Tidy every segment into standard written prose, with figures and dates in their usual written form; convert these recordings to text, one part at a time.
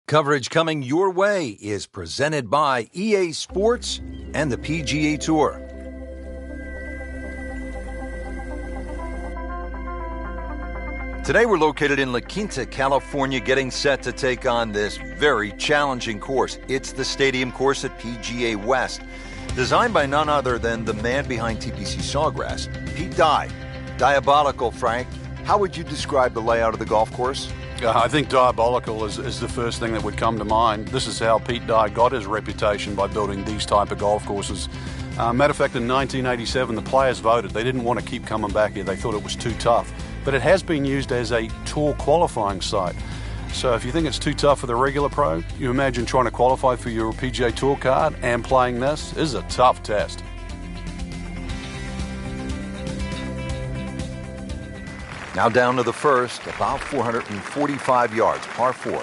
Coverage coming your way is presented by EA Sports and the PGA Tour. Today we're located in La Quinta, California, getting set to take on this very challenging course. It's the stadium course at PGA West, designed by none other than the man behind TPC Sawgrass, Pete Dye. Diabolical, Frank. How would you describe the layout of the golf course? I think diabolical is the first thing that would come to mind. This is how Pete Dye got his reputation, by building these type of golf courses. Matter of fact, in 1987, the players voted. They didn't want to keep coming back here. They thought it was too tough. But it has been used as a tour qualifying site. So if you think it's too tough for the regular pro, you imagine trying to qualify for your PGA Tour card and playing this is a tough test. Now down to the first, about 445 yards, par 4.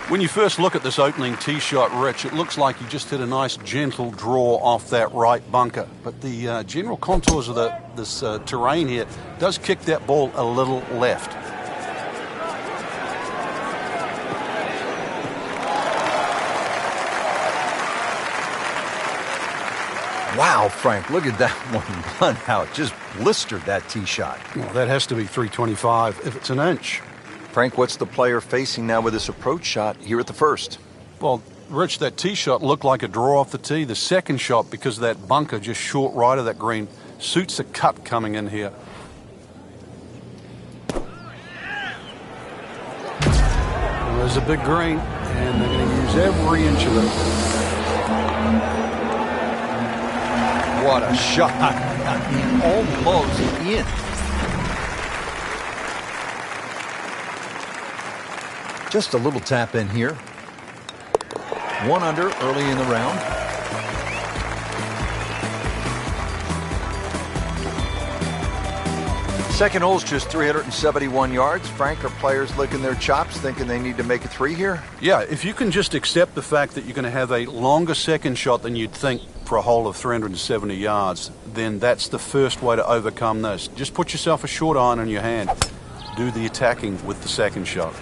When you first look at this opening tee shot, Rich, it looks like you just hit a nice gentle draw off that right bunker. But the general contours of this terrain here does kick that ball a little left. Wow, Frank, look at that one run out. Just blistered that tee shot. Well, that has to be 325 if it's an inch. Frank, what's the player facing now with this approach shot here at the first? Well, Rich, that tee shot looked like a draw off the tee. The second shot, because of that bunker just short right of that green, suits a cut coming in here. Well, there's a big green, and they're going to use every inch of it. What a shot. Almost in. Just a little tap in here. 1 under early in the round. Second hole's just 371 yards. Frank, are players licking their chops, thinking they need to make a 3 here? Yeah, if you can just accept the fact that you're going to have a longer second shot than you'd think for a hole of 370 yards, then that's the first way to overcome this. Just put yourself a short iron in your hand. Do the attacking with the second shot.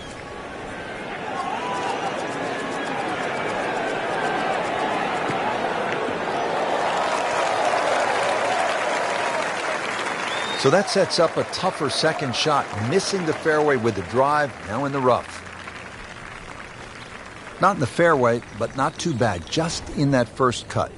So that sets up a tougher second shot, missing the fairway with the drive, now in the rough. Not in the fairway, but not too bad, just in that first cut.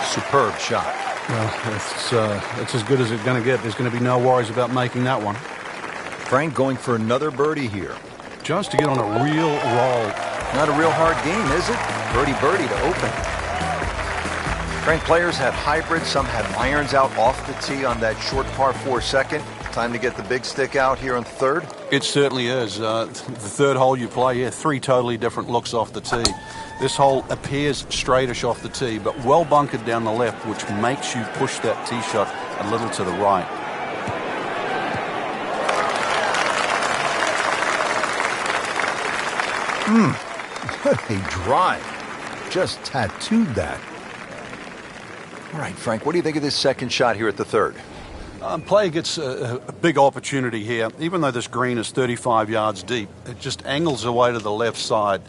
Superb shot. Well, it's as good as it's going to get. There's going to be no worries about making that one. Frank going for another birdie here. Just to get on a real roll. Not a real hard game, is it? Birdie to open. Frank, players have hybrids. Some have irons out off the tee on that short par 4 second. Time to get the big stick out here on the third. It certainly is. The third hole you play here, 3 totally different looks off the tee. This hole appears straightish off the tee, but well bunkered down the left, which makes you push that tee shot a little to the right. What a drive. Just tattooed that. All right, Frank, what do you think of this second shot here at the third? Player gets a big opportunity here. Even though this green is 35 yards deep, it just angles away to the left side.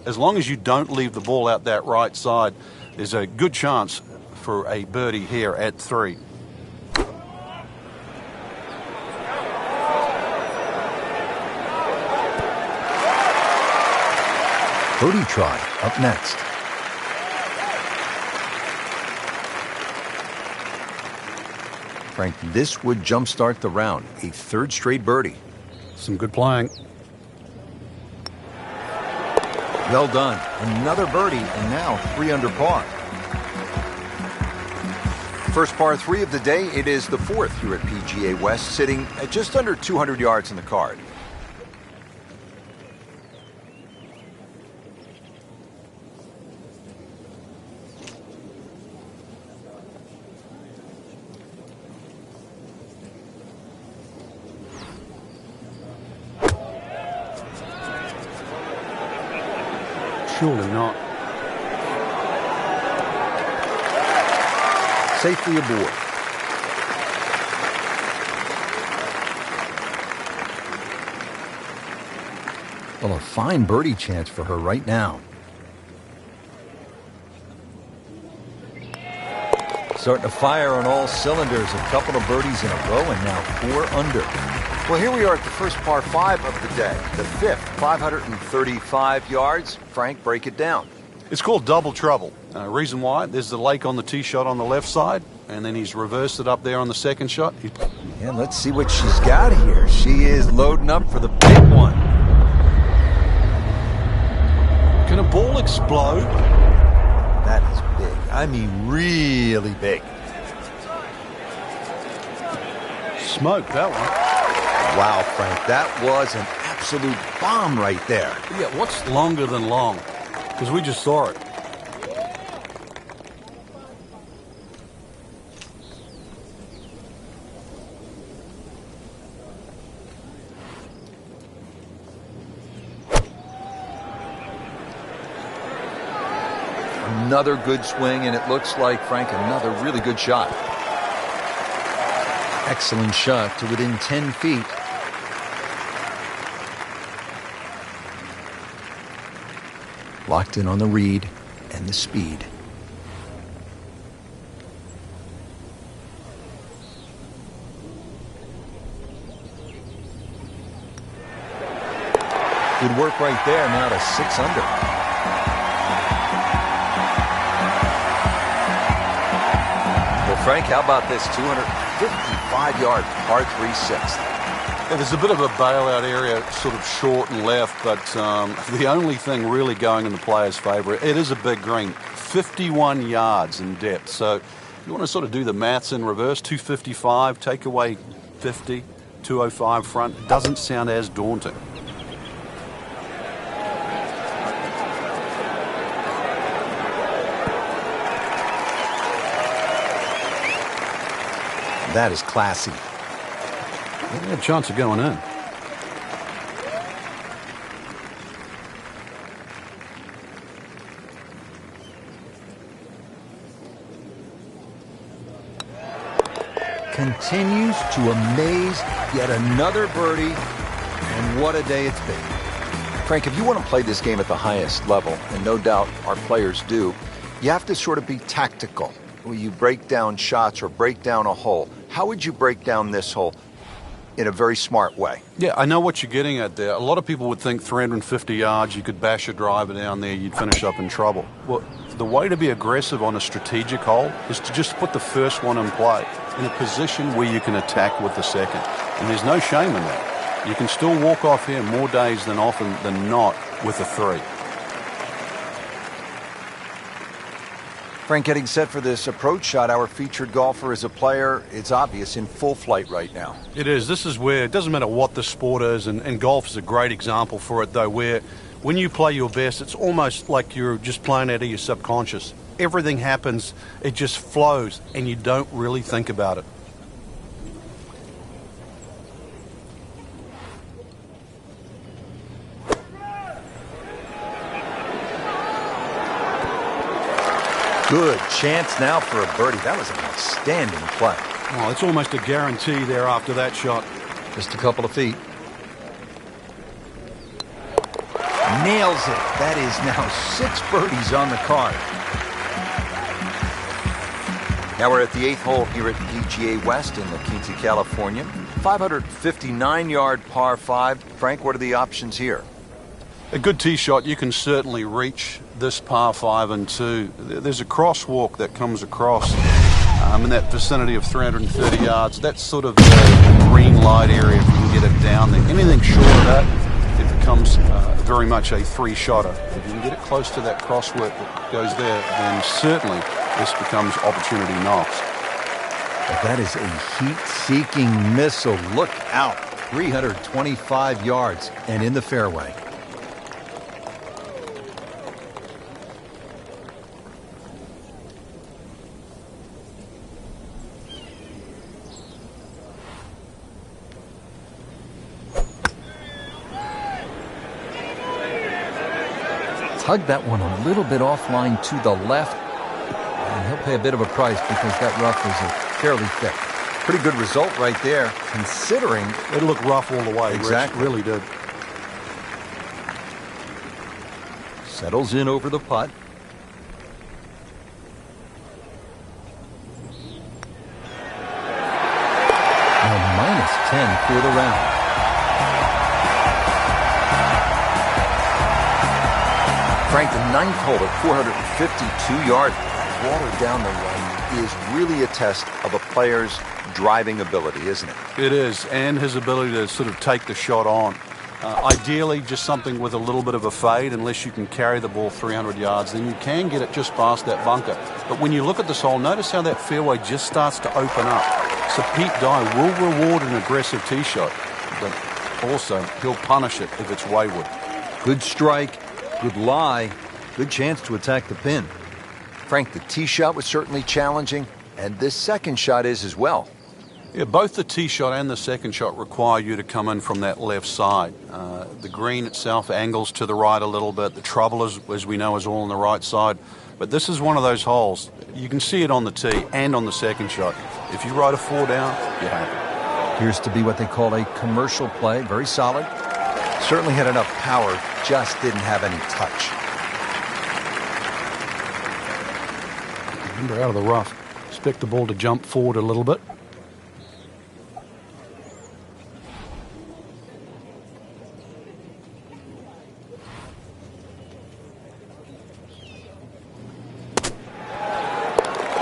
As long as you don't leave the ball out that right side, there's a good chance for a birdie here at 3. Birdie try up next. Frank, this would jumpstart the round. A 3rd straight birdie. Some good playing. Well done. Another birdie, and now 3 under par. First par 3 of the day. It is the 4th here at PGA West, sitting at just under 200 yards in the card. Surely not. Safely aboard. Well, a fine birdie chance for her right now. Starting to fire on all cylinders. A couple of birdies in a row and now 4 under. Well, here we are at the first par 5 of the day. The fifth, 535 yards. Frank, break it down. It's called double trouble. Reason why, there's the lake on the tee shot on the left side, and then he's reversed it up there on the second shot. Yeah, let's see what she's got here. She is loading up for the big one. Can a ball explode? That is big. I mean, really big. Smoke that one. Wow, Frank, that was an absolute bomb right there. Yeah, what's longer than long? Because we just saw it. Another good swing, and it looks like, Frank, another really good shot. Excellent shot to within 10 feet. Locked in on the read and the speed. Good work right there, now to 6 under. Well, Frank, how about this 255-yard par 3 sixth? Yeah, there's a bit of a bailout area, sort of short and left, but the only thing really going in the player's favour, it is a big green, 51 yards in depth. So you want to sort of do the maths in reverse, 255, take away 50, 205 front. It doesn't sound as daunting. That is classy. They had a chance of going in. Continues to amaze. Yet another birdie. And what a day it's been. Frank, if you want to play this game at the highest level, and no doubt our players do, you have to sort of be tactical. When you break down shots or break down a hole, how would you break down this hole in a very smart way? Yeah, I know what you're getting at there. A lot of people would think 350 yards, you could bash a driver down there, you'd finish up in trouble. Well, the way to be aggressive on a strategic hole is to just put the first one in play in a position where you can attack with the second. And there's no shame in that. You can still walk off here more days than often than not with a 3. Frank, getting set for this approach shot, our featured golfer is a player, it's obvious, in full flight right now. It is. This is where it doesn't matter what the sport is, and golf is a great example for it, though, where when you play your best, it's almost like you're just playing out of your subconscious. Everything happens, it just flows, and you don't really think about it. Good chance now for a birdie. That was an outstanding play. Oh, it's almost a guarantee there after that shot. Just a couple of feet. Nails it. That is now 6 birdies on the card. Now we're at the 8th hole here at PGA West in La Quinta, California. 559-yard par 5. Frank, what are the options here? A good tee shot, you can certainly reach this par 5 and 2. There's a crosswalk that comes across in that vicinity of 330 yards. That's sort of the green light area if you can get it down there. Anything short of that, it becomes very much a 3-shotter. If you can get it close to that crosswalk that goes there, then certainly this becomes opportunity knocks. But that is a heat-seeking missile. Look out. 325 yards and in the fairway. tugged that one a little bit offline to the left. And he'll pay a bit of a price because that rough is fairly thick. Pretty good result right there, considering... It looked rough all the way. Exactly. Rich, really did. Settles in over the putt. Now minus 10 for the round. Frank, the ninth hole at 452 yards. That water down the right is really a test of a player's driving ability, isn't it? It is, and his ability to sort of take the shot on. Ideally, just something with a little bit of a fade, unless you can carry the ball 300 yards, then you can get it just past that bunker. But when you look at this hole, notice how that fairway just starts to open up. So Pete Dye will reward an aggressive tee shot, but also he'll punish it if it's wayward. Good strike, good lie, good chance to attack the pin. Frank, the tee shot was certainly challenging, and this second shot is as well. Yeah, both the tee shot and the second shot require you to come in from that left side. The green itself angles to the right a little bit. The trouble, is, as we know, is all on the right side. But this is one of those holes. You can see it on the tee and on the second shot. If you ride a 4 down, you're happy. Appears to be what they call a commercial play. Very solid. Certainly had enough power, just didn't have any touch. Remember, out of the rough. Expect the ball to jump forward a little bit.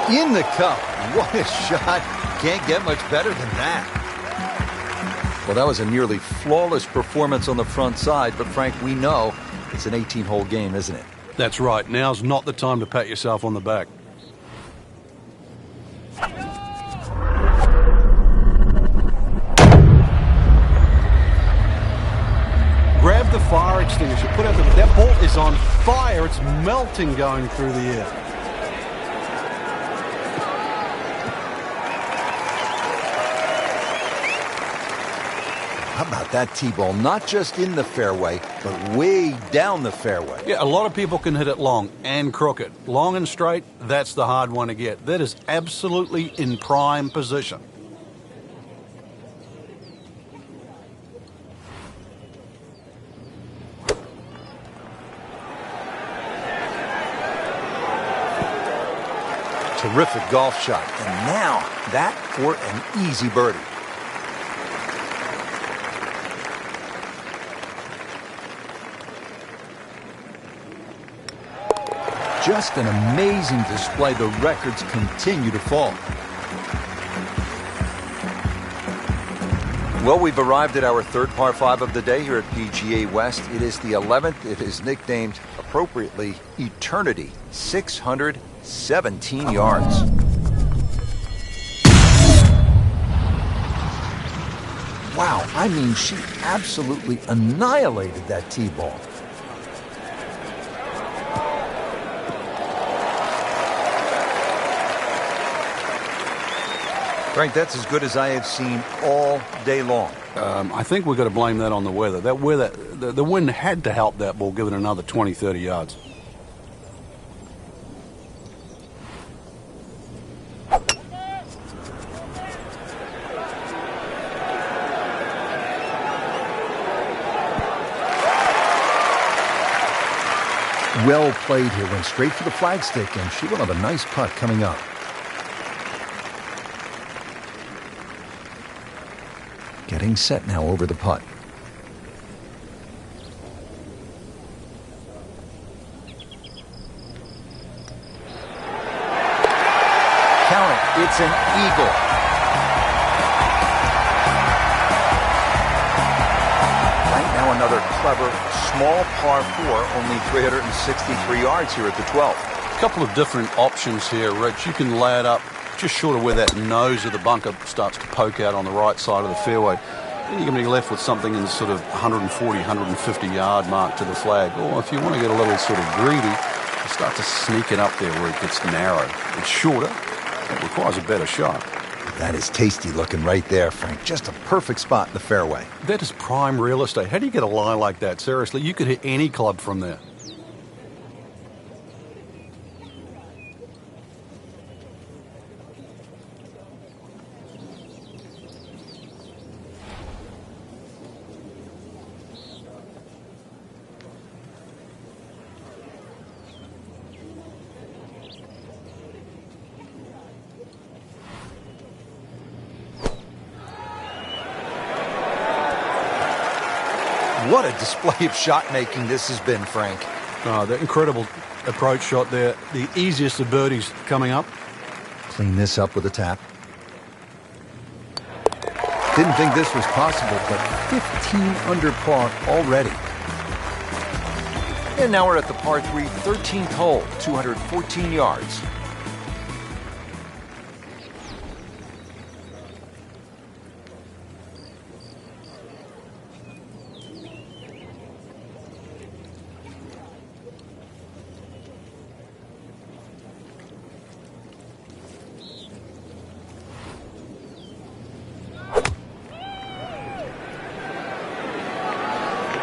In the cup. What a shot. Can't get much better than that. Well, that was a nearly flawless performance on the front side, but Frank, we know it's an 18-hole game, isn't it? That's right. Now's not the time to pat yourself on the back. Grab the fire extinguisher. Put out that ball is on fire. It's melting going through the air. How about that tee ball? Not just in the fairway, but way down the fairway. Yeah, a lot of people can hit it long and crooked. Long and straight, that's the hard one to get. That is absolutely in prime position. Terrific golf shot. And now that for an easy birdie. Just an amazing display. The records continue to fall. Well, we've arrived at our third par 5 of the day here at PGA West. It is the 11th. It is nicknamed, appropriately, Eternity. 617 yards. Wow, I mean, she absolutely annihilated that tee ball. Frank, that's as good as I have seen all day long. I think we've got to blame that on the weather. The wind had to help that ball give it another 20, 30 yards. Well played here. Went straight for the flagstick, and she will have a nice putt coming up. Getting set now over the putt. Count it. It's an eagle. Right now another clever small par 4, only 363 yards here at the 12th. A couple of different options here, Rich. You can lay it up just short of where that nose of the bunker starts to poke out on the right side of the fairway. Then you're going to be left with something in the sort of 140, 150 yard mark to the flag. Or if you want to get a little sort of greedy, you start to sneak it up there where it gets narrow. It's shorter. It requires a better shot. That is tasty looking right there, Frank. Just a perfect spot in the fairway. That is prime real estate. How do you get a lie like that? Seriously, you could hit any club from there. What a display of shot making this has been, Frank. Oh, the incredible approach shot there. The easiest of birdies coming up. Clean this up with a tap. Didn't think this was possible, but 15 under par already. And now we're at the par 3, 13th hole, 214 yards.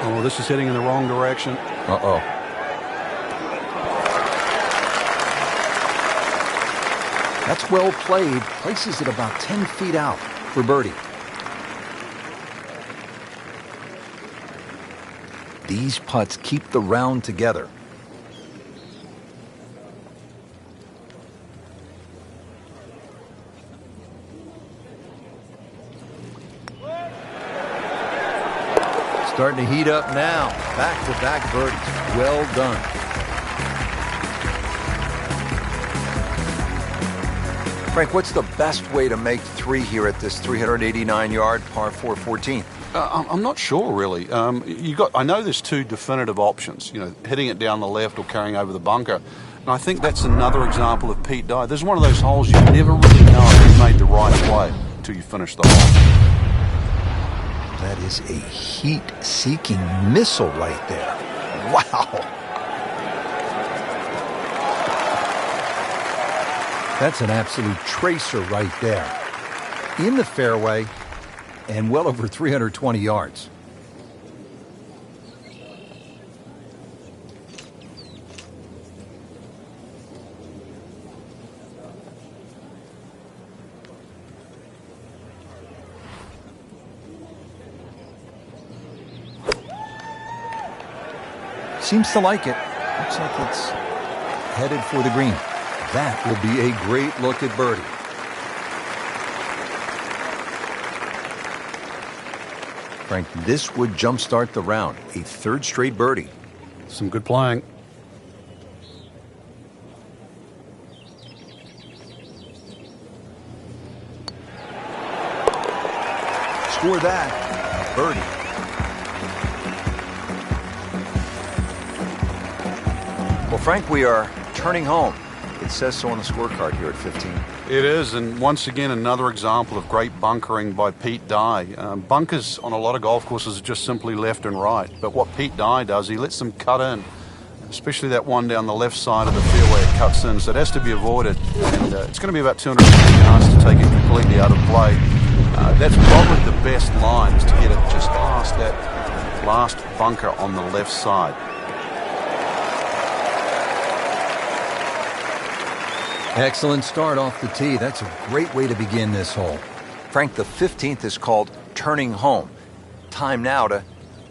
Oh, this is heading in the wrong direction. Uh-oh. That's well played. Places it about 10 feet out for birdie. These putts keep the round together. Starting to heat up now. Back-to-back birdies. Well done. Frank, what's the best way to make 3 here at this 389-yard par 4 14th? I'm not sure, really. I know there's 2 definitive options. You know, hitting it down the left or carrying over the bunker. And I think that's another example of Pete Dye. There's one of those holes you never really know if you made the right play until you finish the hole. That is a heat-seeking missile right there. Wow. That's an absolute tracer right there. In the fairway and well over 320 yards. Seems to like it. Looks like it's headed for the green. That will be a great look at birdie. Frank, this would jumpstart the round. A 3rd straight birdie. Some good playing. Score that. Birdie. Well, Frank, we are turning home. It says so on the scorecard here at 15. It is, and once again, another example of great bunkering by Pete Dye. Bunkers on a lot of golf courses are just simply left and right, but what Pete Dye does, he lets them cut in, especially that one down the left side of the fairway it cuts in, so it has to be avoided, and it's going to be about 250 yards to take it completely out of play. That's probably the best line, is to get it just past that last bunker on the left side. Excellent start off the tee. That's a great way to begin this hole. Frank, the 15th is called turning home. Time now to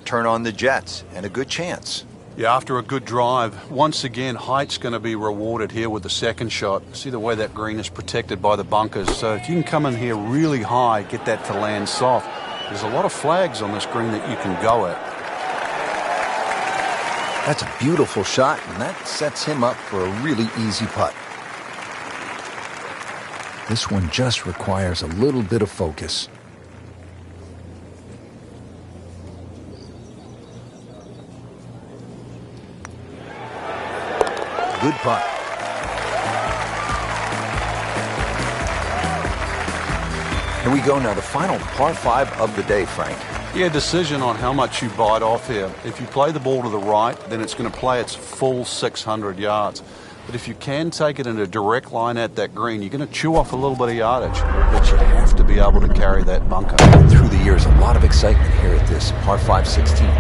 turn on the jets, and a good chance. Yeah, after a good drive, once again, height's going to be rewarded here with the second shot. See the way that green is protected by the bunkers. So if you can come in here really high, get that to land soft, there's a lot of flags on this green that you can go at. That's a beautiful shot, and that sets him up for a really easy putt. This one just requires a little bit of focus. Good putt. Here we go now, the final par 5 of the day, Frank. Yeah, decision on how much you bite off here. If you play the ball to the right, then it's going to play its full 600 yards. But if you can take it in a direct line at that green, you're going to chew off a little bit of yardage. But you have to be able to carry that bunker. Through the years, a lot of excitement here at this par 5 16th.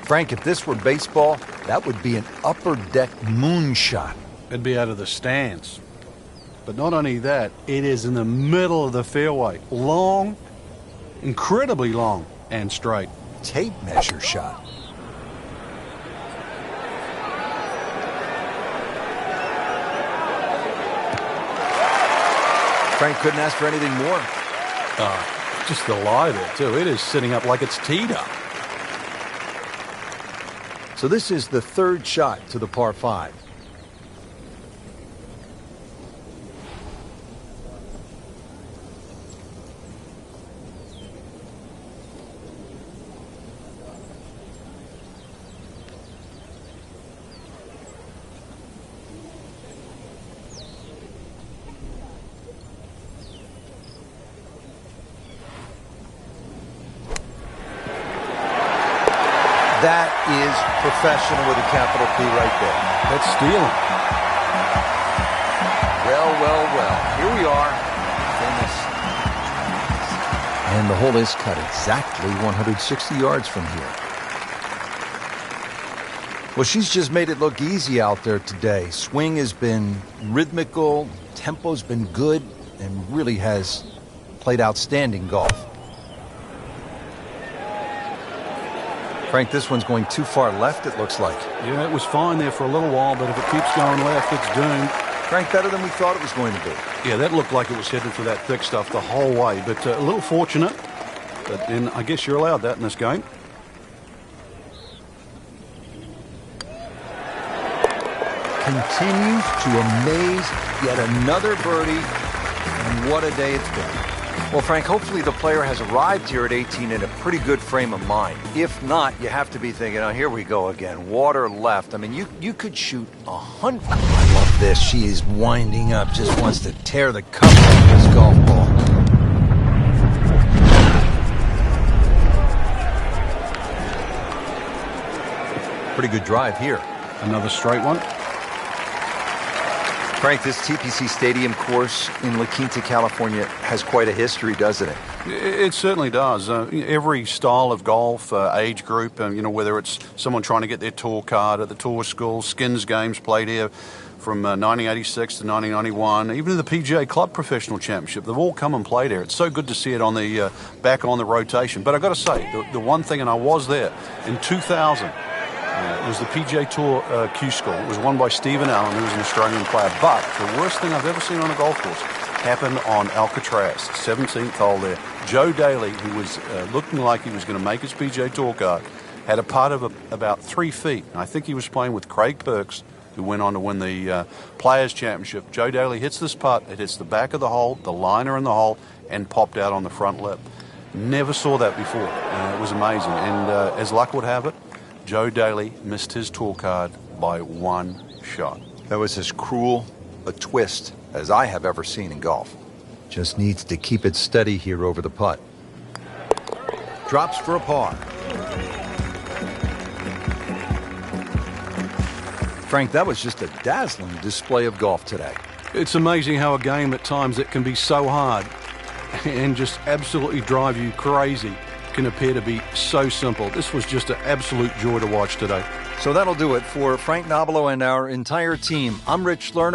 Frank, if this were baseball, that would be an upper deck moonshot. It'd be out of the stands. But not only that, it is in the middle of the fairway. Long, incredibly long, and straight. Tape measure shot. Frank couldn't ask for anything more. Just the lie there, too. It is sitting up like it's teed up. So this is the third shot to the par 5. That is professional with a capital P right there. That's stealing. Well, well, well. Here we are. Famous. And the hole is cut exactly 160 yards from here. Well, she's just made it look easy out there today. Swing has been rhythmical, tempo's been good, and really has played outstanding golf. Frank, this one's going too far left, it looks like. Yeah, it was fine there for a little while, but if it keeps going left, it's doomed. Frank, better than we thought it was going to be. Yeah, that looked like it was headed for that thick stuff the whole way, but a little fortunate. But then I guess you're allowed that in this game. Continues to amaze. Yet another birdie, and what a day it's been. Well, Frank, hopefully the player has arrived here at 18 in a pretty good frame of mind. If not, you have to be thinking, oh, here we go again. Water left. I mean, you could shoot 100. I love this. She is winding up, just wants to tear the cover off this golf ball. Pretty good drive here. Another straight one. Frank, this TPC Stadium course in La Quinta, California has quite a history, doesn't it? It certainly does. Every style of golf, age group, whether it's someone trying to get their tour card at the tour school, skins games played here from 1986 to 1991, even in the PGA Club Professional Championship, they've all come and played here. It's so good to see it on the back on the rotation. But I've got to say, the one thing, and I was there in 2000. It was the PGA Tour Q School. It was won by Stephen Allen, who was an Australian player. But the worst thing I've ever seen on a golf course happened on Alcatraz, 17th hole there. Joe Daly, who was looking like he was going to make his PGA Tour card, had a putt of about 3 feet. And I think he was playing with Craig Perks, who went on to win the Players' Championship. Joe Daly hits this putt. It hits the back of the hole, the liner in the hole, and popped out on the front lip. Never saw that before. It was amazing. And as luck would have it, Joe Daly missed his tour card by 1 shot. That was as cruel a twist as I have ever seen in golf. Just needs to keep it steady here over the putt. Drops for a par. Frank, that was just a dazzling display of golf today. It's amazing how a game at times that can be so hard and just absolutely drive you crazy can appear to be so simple. This was just an absolute joy to watch today. So that'll do it for Frank Nobilo and our entire team. I'm Rich Lerner.